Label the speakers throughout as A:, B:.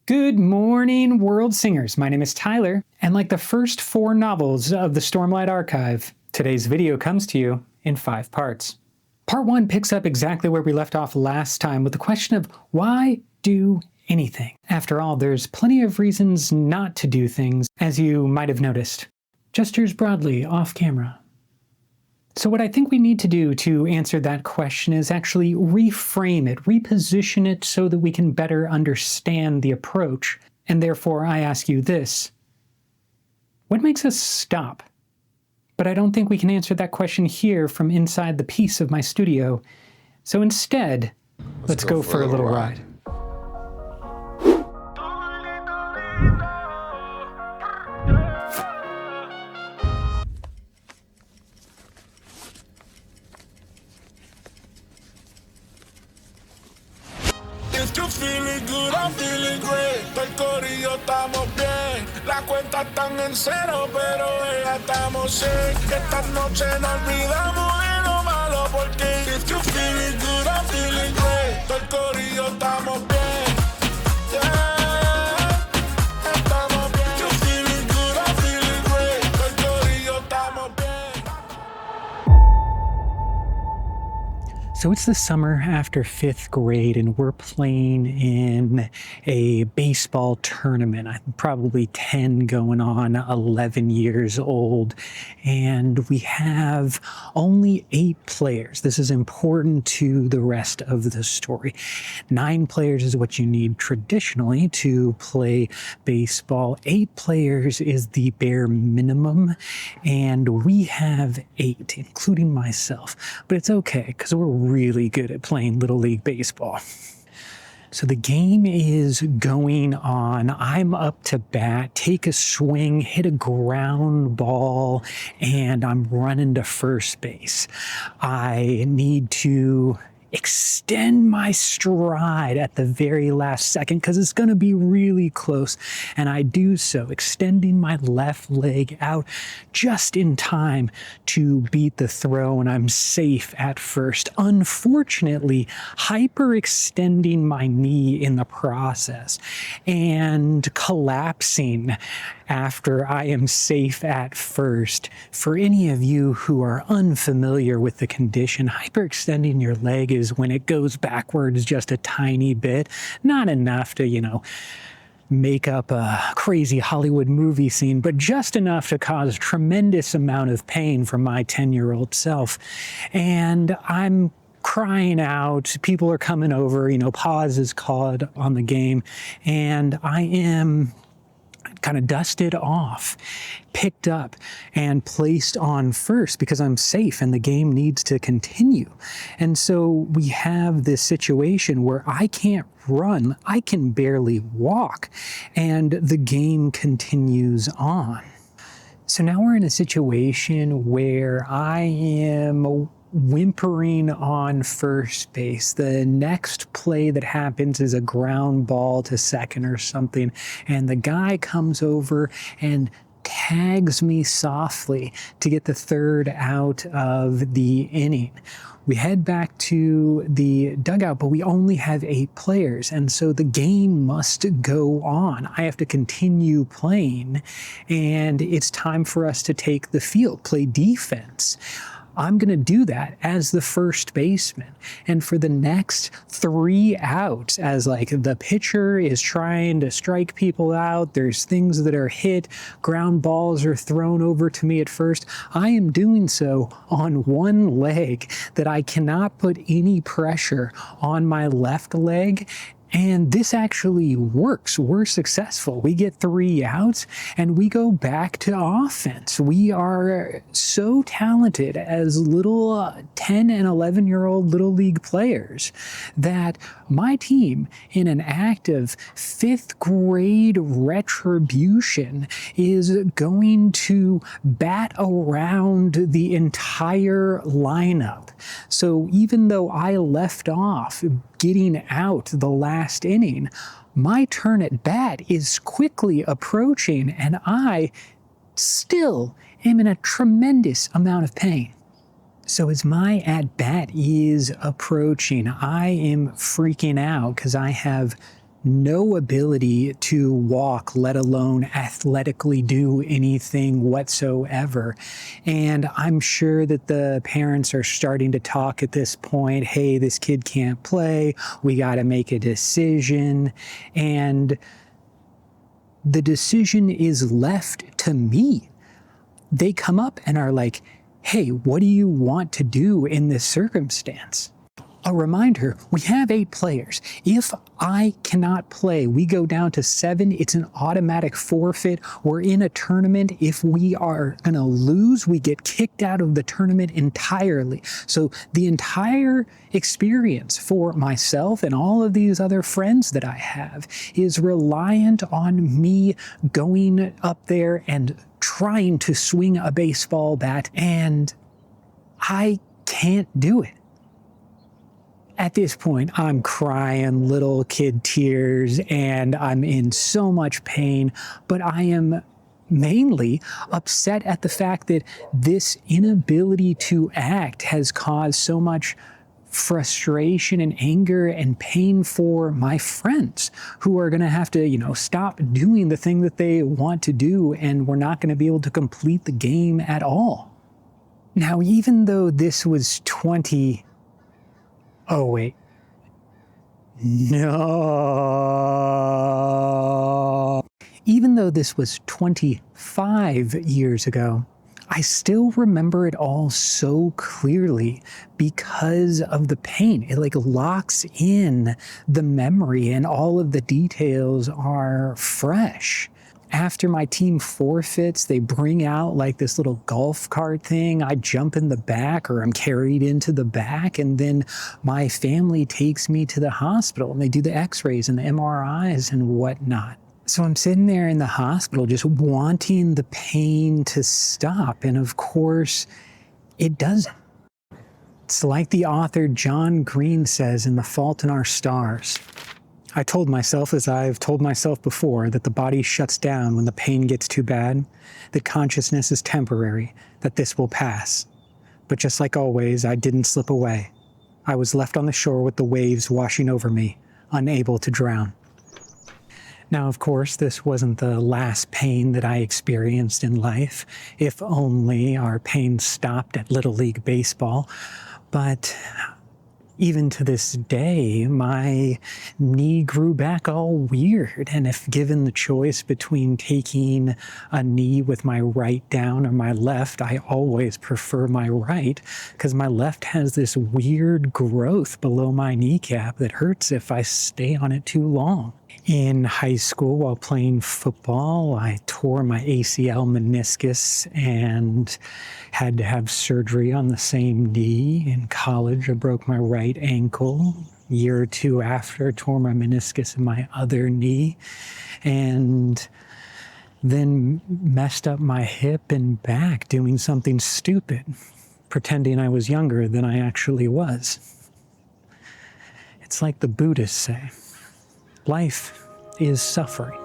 A: Good morning, world singers. My name is Tyler, and like the first 4 novels of the Stormlight Archive, today's video comes to you in 5 parts. Part 1 picks up exactly where we left off last time with the question of why do anything? After all, there's plenty of reasons not to do things, as you might have noticed. Gestures broadly, off camera. So what I think we need to do to answer that question is actually reframe it, reposition it so that we can better understand the approach. And therefore, I ask you this. What makes us stop? But I don't think we can answer that question here from inside the piece of my studio. So instead, let's go for a little ride.
B: If you're feeling good, I'm feeling great. El corillo estamos bien. Las cuentas están en cero, pero ya estamos safe. Esta noche no olvidamos de lo malo, porque if you're feeling good, I'm feeling great. El corillo estamos bien. Yeah, estamos bien. If you're feeling good, I'm feeling great. El corillo estamos bien.
A: So it's the summer after 5th grade and we're playing in a baseball tournament. I'm probably 10 going on 11 years old, and we have only 8 players. This is important to the rest of the story. 9 players is what you need traditionally to play baseball. 8 players is the bare minimum, and we have 8, including myself. But it's okay, because we're really good at playing Little League Baseball. So the game is going on. I'm up to bat, take a swing, hit a ground ball, and I'm running to first base. I need to extend my stride at the very last second because it's going to be really close, and I do so, extending my left leg out just in time to beat the throw, and I'm safe at first. Unfortunately, hyperextending my knee in the process and collapsing after I am safe at first. For any of you who are unfamiliar with the condition, hyperextending your leg is when it goes backwards just a tiny bit, not enough to, make up a crazy Hollywood movie scene, but just enough to cause a tremendous amount of pain for my 10-year-old self. And I'm crying out, people are coming over, pause is called on the game, and I am kind of dusted off, picked up, and placed on first because I'm safe and the game needs to continue. And so we have this situation where I can't run, I can barely walk, and the game continues on. So now we're in a situation where I am whimpering on first base. The next play that happens is a ground ball to second or something, and the guy comes over and tags me softly to get the third out of the inning. We head back to the dugout, but we only have 8 players, and so the game must go on. I have to continue playing, and it's time for us to take the field, play defense. I'm going to do that as the first baseman. And for the next 3 outs, as the pitcher is trying to strike people out, there's things that are hit, ground balls are thrown over to me at first, I am doing so on one leg that I cannot put any pressure on my left leg. And this actually works. We're successful. We get 3 outs and we go back to offense. We are so talented as little 10 and 11-year-old Little League players that my team, in an act of 5th grade retribution, is going to bat around the entire lineup. So even though I left off getting out the last inning, my turn at bat is quickly approaching, and I still am in a tremendous amount of pain. So as my at bat is approaching, I am freaking out because I have no ability to walk, let alone athletically do anything whatsoever. And I'm sure that the parents are starting to talk at this point, hey, this kid can't play, we got to make a decision. And the decision is left to me. They come up and are like, hey, what do you want to do in this circumstance? A reminder, we have 8 players. If I cannot play, we go down to 7. It's an automatic forfeit. We're in a tournament. If we are going to lose, we get kicked out of the tournament entirely. So the entire experience for myself and all of these other friends that I have is reliant on me going up there and trying to swing a baseball bat, and I can't do it. At this point, I'm crying little kid tears and I'm in so much pain, but I am mainly upset at the fact that this inability to act has caused so much frustration and anger and pain for my friends who are going to have to, stop doing the thing that they want to do, and we're not going to be able to complete the game at all. Now, even though this was Oh, wait. No. Even though this was 25 years ago, I still remember it all so clearly because of the pain. It locks in the memory and all of the details are fresh. After my team forfeits, they bring out this little golf cart thing. I jump in the back, or I'm carried into the back, and then my family takes me to the hospital and they do the x-rays and the MRIs and whatnot. So I'm sitting there in the hospital just wanting the pain to stop, and of course, it doesn't. It's like the author John Green says in The Fault in Our Stars. I told myself, as I've told myself before, that the body shuts down when the pain gets too bad, that consciousness is temporary, that this will pass. But just like always, I didn't slip away. I was left on the shore with the waves washing over me, unable to drown. Now, of course, this wasn't the last pain that I experienced in life. If only our pain stopped at Little League Baseball. But even to this day, my knee grew back all weird. And if given the choice between taking a knee with my right down or my left, I always prefer my right, because my left has this weird growth below my kneecap that hurts if I stay on it too long. In high school, while playing football, I tore my ACL meniscus and had to have surgery on the same knee. In college, I broke my right ankle. A year or two after, I tore my meniscus in my other knee, and then messed up my hip and back doing something stupid, pretending I was younger than I actually was. It's like the Buddhists say, life is suffering.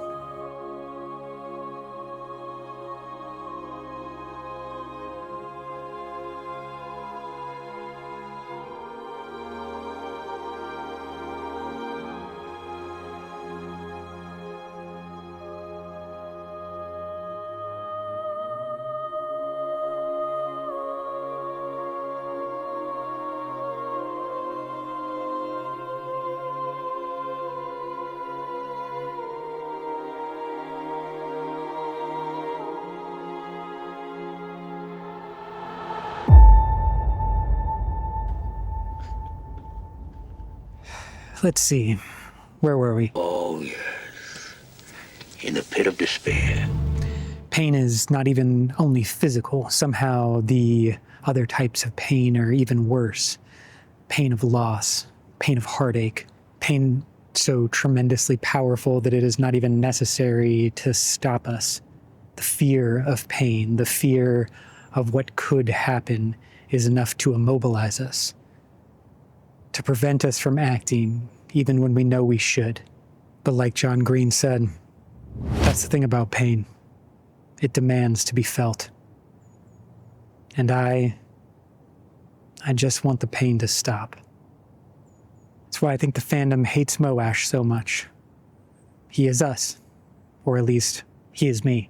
A: Let's see, where were we?
C: Oh, yes. In the pit of despair.
A: Pain is not even only physical. Somehow the other types of pain are even worse. Pain of loss, pain of heartache, pain so tremendously powerful that it is not even necessary to stop us. The fear of pain, the fear of what could happen is enough to immobilize us, to prevent us from acting even when we know we should. But like John Green said, that's the thing about pain. It demands to be felt. And I just want the pain to stop. That's why I think the fandom hates Moash so much. He is us. Or at least, he is me.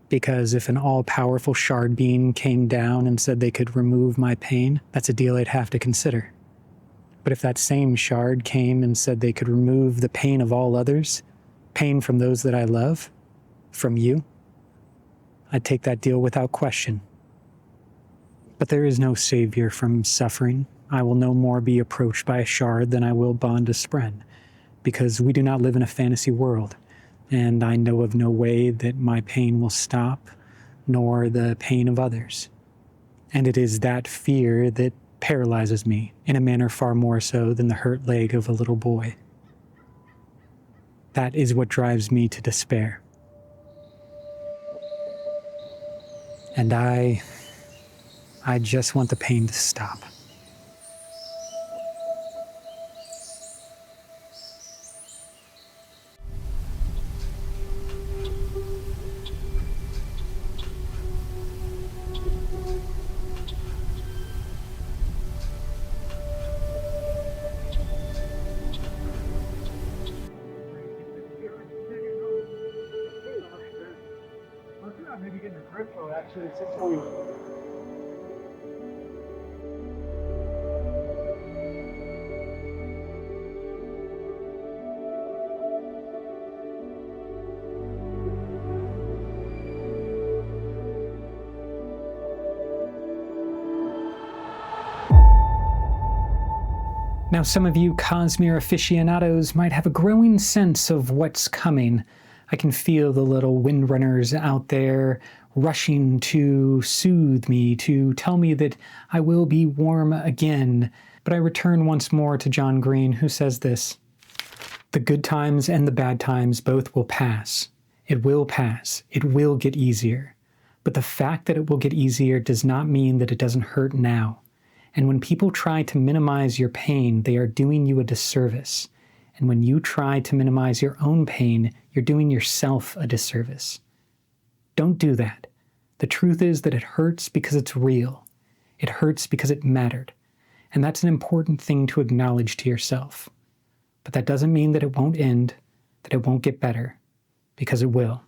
A: Because if an all-powerful shard being came down and said they could remove my pain, that's a deal I'd have to consider. But if that same shard came and said they could remove the pain of all others, pain from those that I love, from you, I'd take that deal without question. But there is no savior from suffering. I will no more be approached by a shard than I will bond a spren, because we do not live in a fantasy world, and I know of no way that my pain will stop, nor the pain of others. And it is that fear that paralyzes me, in a manner far more so than the hurt leg of a little boy. That is what drives me to despair. And I just want the pain to stop.
D: Maybe getting a grip though, actually, it's actually.
A: Now, some of you Cosmere aficionados might have a growing sense of what's coming. I can feel the little windrunners out there rushing to soothe me, to tell me that I will be warm again. But I return once more to John Green, who says this: "The good times and the bad times both will pass. It will pass. It will get easier. But the fact that it will get easier does not mean that it doesn't hurt now. And when people try to minimize your pain, they are doing you a disservice. And when you try to minimize your own pain, you're doing yourself a disservice. Don't do that. The truth is that it hurts because it's real. It hurts because it mattered. And that's an important thing to acknowledge to yourself. But that doesn't mean that it won't end, that it won't get better, because it will."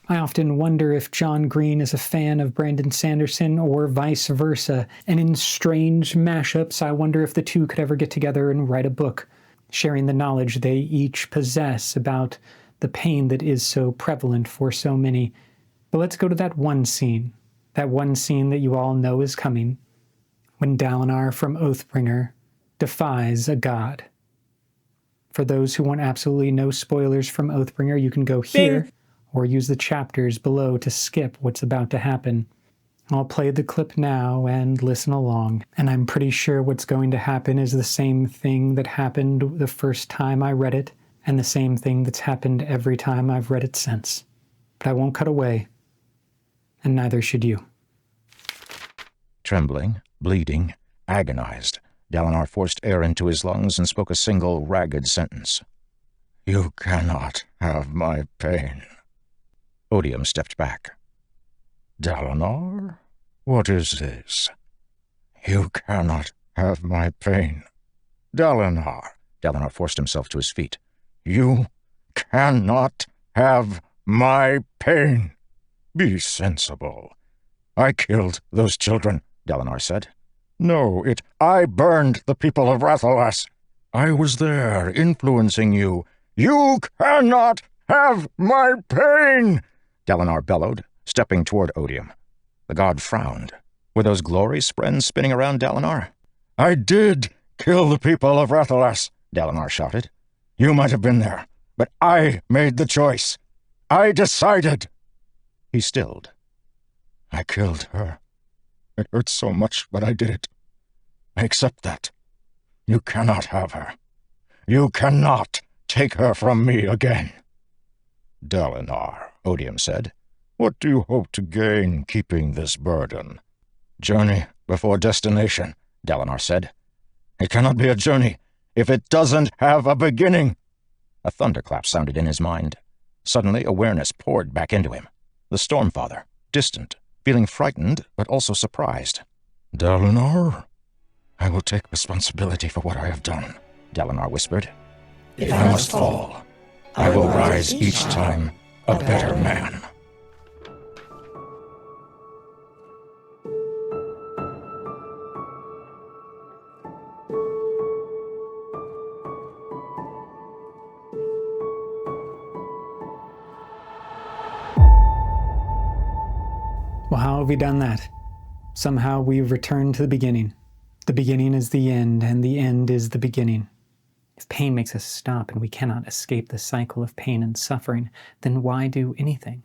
A: I often wonder if John Green is a fan of Brandon Sanderson or vice versa, and in strange mashups, I wonder if the two could ever get together and write a book, sharing the knowledge they each possess about the pain that is so prevalent for so many. But let's go to that one scene that you all know is coming, when Dalinar from Oathbringer defies a god. For those who want absolutely no spoilers from Oathbringer, you can go here, or use the chapters below to skip what's about to happen. I'll play the clip now and listen along, and I'm pretty sure what's going to happen is the same thing that happened the first time I read it, and the same thing that's happened every time I've read it since. But I won't cut away, and neither should you.
E: Trembling, bleeding, agonized, Dalinar forced air into his lungs and spoke a single ragged sentence. "You cannot have my pain." Odium stepped back. "Dalinar, what is this?" "You cannot have my pain." "Dalinar." Dalinar forced himself to his feet. "You cannot have my pain. Be sensible." "I killed those children," Dalinar said. "No, I burned the people of Rathalas. I was there, influencing you. You cannot have my pain!" Dalinar bellowed, stepping toward Odium. The god frowned. Were those glory sprens spinning around Dalinar? "I did kill the people of Rathalas," Dalinar shouted. "You might have been there, but I made the choice. I decided." He stilled. "I killed her. It hurts so much, but I did it. I accept that. You cannot have her. You cannot take her from me again." "Dalinar," Odium said, "what do you hope to gain keeping this burden?" "Journey before destination," Dalinar said. "It cannot be a journey if it doesn't have a beginning." A thunderclap sounded in his mind. Suddenly, awareness poured back into him. The Stormfather, distant, feeling frightened but also surprised. "Dalinar, I will take responsibility for what I have done," Dalinar whispered. "If I must fall, I will rise each time a better man.
A: Well, how have we done that? Somehow we've returned to the beginning. The beginning is the end, and the end is the beginning. If pain makes us stop and we cannot escape the cycle of pain and suffering, then why do anything?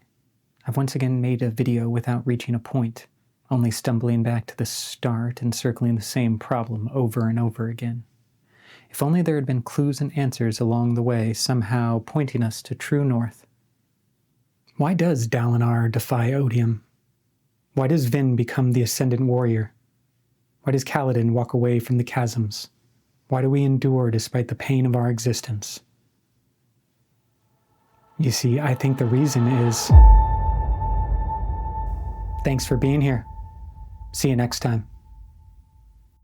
A: I've once again made a video without reaching a point, only stumbling back to the start and circling the same problem over and over again. If only there had been clues and answers along the way, somehow pointing us to true north. Why does Dalinar defy odium? Why does Vin become the Ascendant Warrior? Why does Kaladin walk away from the chasms? Why do we endure despite the pain of our existence? You see, I think the reason is... Thanks for being here. See you next time.